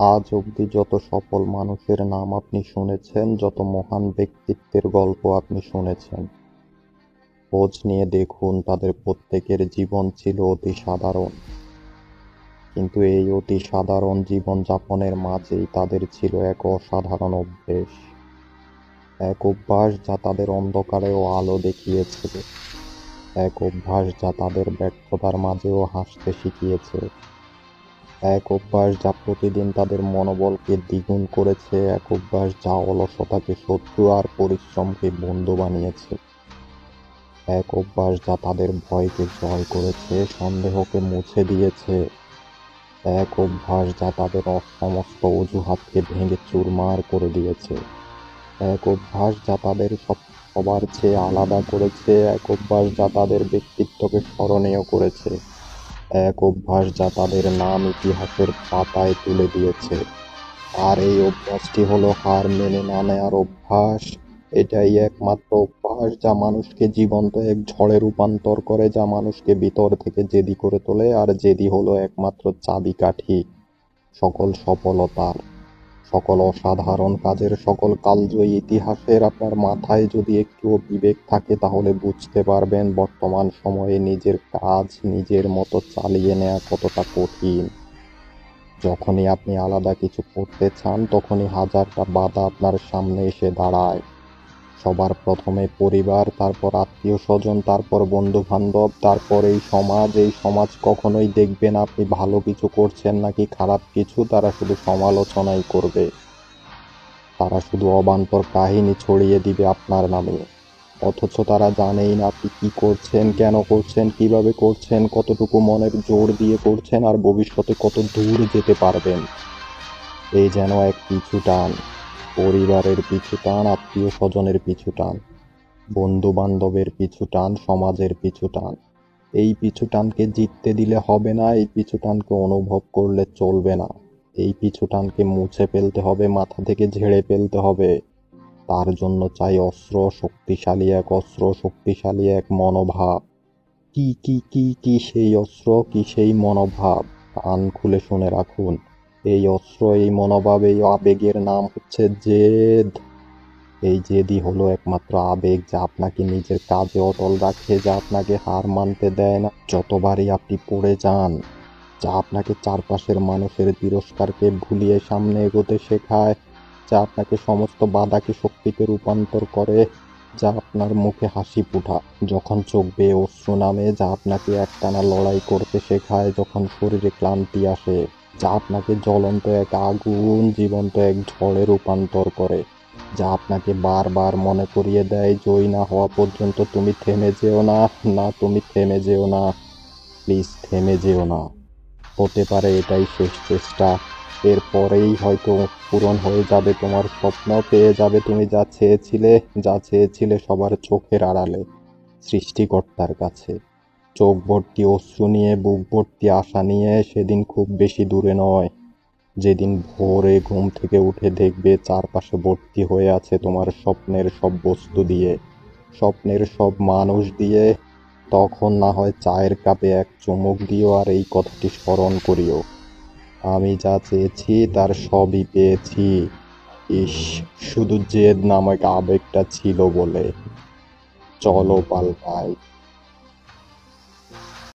আজ অবধি যত সফল মানুষের নাম আপনি শুনেছেন, যত মহান ব্যক্তিত্বের গল্প আপনি শুনেছেন, খোঁজ নিয়ে দেখুন তাদের প্রত্যেকের জীবন ছিল অতি সাধারণ। কিন্তু এই অতি সাধারণ জীবনযাপনের মাঝেই তাদের ছিল এক অসাধারণ অভ্যেস, এক অভ্যাস যা তাদের অন্ধকারেও আলো দেখিয়েছিল, এক অভ্যাস যা তাদের ব্যর্থতার মাঝেও হাসতে শিখিয়েছে, এক অভ্যাস যা প্রতিদিন তাদের মনোবলকে দ্বিগুণ করেছে, এক অভ্যাস যা অলসতাকে শত্রু আর পরিশ্রমকে বন্ধু বানিয়েছে, এক অভ্যাস যা তাদের ভয়কে জয় করেছে, সন্দেহকে মুছে দিয়েছে, এক অভ্যাস যা তাদের সমস্ত অজুহাতকে ভেঙে চুরমার করে দিয়েছে, এক অভ্যাস যা তাদের সবার চেয়ে আলাদা করেছে, এক অভ্যাস যা তাদের ব্যক্তিত্বকে স্মরণীয় করেছে, এক অভ্যাস যা তাদের নাম ইতিহাসের পাতায় তুলে দিয়েছে। আর এই অভ্যাসটি হলো হার মেনে না নেওয়ার অভ্যাস। এটাই একমাত্র অভ্যাস যা মানুষকে জীবন্ত এক ঝড়ে রূপান্তর করে, যা মানুষকে ভিতর থেকে জেদি করে তোলে। আর জেদি হলো একমাত্র চাবিকাঠি সকল সফলতার, সকল অসাধারণ কাজের, সকল কালজয়ী ইতিহাসের। আপনার মাথায় যদি একটুও বিবেক থাকে তাহলে বুঝতে পারবেন বর্তমান সময়ে নিজের কাজ নিজের মতো চালিয়ে নেওয়া কতটা কঠিন। যখনই আপনি আলাদা কিছু করতে চান তখনই হাজারটা বাধা আপনার সামনে এসে দাঁড়ায়। সবার প্রথমে পরিবার, তারপর আত্মীয় স্বজন, তারপর বন্ধু বান্ধব, তারপর এই সমাজ। এই সমাজ কখনোই দেখবে না আপনি ভালো কিছু করছেন নাকি খারাপ কিছু, তারা শুধু সমালোচনাই করবে। তারা শুধু অবান্তর কাহিনী ছড়িয়ে দিবে আপনার নামে, অথচ তারা জানেই না আপনি কি করছেন, কেন করছেন, কিভাবে করছেন, কতটুকু মনের জোর দিয়ে করছেন, আর ভবিষ্যতে কত দূর যেতে পারবেন। এই যেন এক পিছু টান, পরিবারের পিছু টান, আত্মীয় স্বজনের পিছু টান, বন্ধু বান্ধবের পিছু টান, সমাজের পিছু টান। এই পিছু টানকে জিততে দিলে হবে না, এই পিছু টানকে অনুভব করলে চলবে না। এই পিছু টানকে মুছে ফেলতে হবে, মাথা থেকে ঝেড়ে ফেলতে হবে। তার জন্য চাই অস্ত্র, শক্তিশালী এক অস্ত্র, শক্তিশালী এক মনোভাব। কি কি কি কি সেই অস্ত্র, কি সেই মনোভাব? কান খুলে শুনে রাখুন। এই অস্ত্র, এই মনোভাব, এই আবেগের নাম হচ্ছে জেদ। এই জেদই হলো একমাত্র আবেগ যা আপনাকে নিজের কাজে অটল রাখে, যা আপনাকে হার মানতে দেয় না যতবারই আপনি পড়ে যান, যা আপনাকে চারপাশের মানুষের তিরস্কারকে ভুলিয়ে সামনে এগোতে শেখায়, যা আপনাকে সমস্ত বাধাকে শক্তিতে রূপান্তর করে, যা আপনার মুখে হাসি ফুটায় যখন চোখ বেয়ে অশ্রু নামে, যা আপনাকে একটানা লড়াই করতে শেখায় যখন শরীরে ক্লান্তি আসে, যা আপনাকে জ্বলন্ত এক আগুন জীবন্ত এক ঝড়ে রূপান্তর করে, যা আপনাকে বারবার মনে করিয়ে দেয় জয়ী না হওয়া পর্যন্ত তুমি থেমে যেও না, না তুমি থেমে যেও না, প্লিজ থেমে যেও না। হতে পারে এটাই শেষ চেষ্টা, এরপরেই হয়তো পূরণ হয়ে যাবে তোমার স্বপ্ন, পেয়ে যাবে তুমি যা চেয়েছিলে, যা চেয়েছিলে সবার চোখের আড়ালে, সৃষ্টিকর্তার কাছে। চোখ ভর্তি অশ্রু নিয়ে, বুক ভর্তি আশা নিয়ে সেদিন খুব বেশি দূরে নয়, যেদিন ভোরে ঘুম থেকে উঠে দেখবে চারপাশে ভর্তি হয়ে আছে তোমার স্বপ্নের সব বস্তু দিয়ে, স্বপ্নের সব মানুষ দিয়ে। তখন না হয় চায়ের কাপে এক চুমুক দিও আর এই কথাটি স্মরণ করিও, আমি যা চেয়েছি তার সবই পেয়েছি। ইস, শুধু জেদ নামক আবেগটা ছিল বলে। চলো পাল্টাই।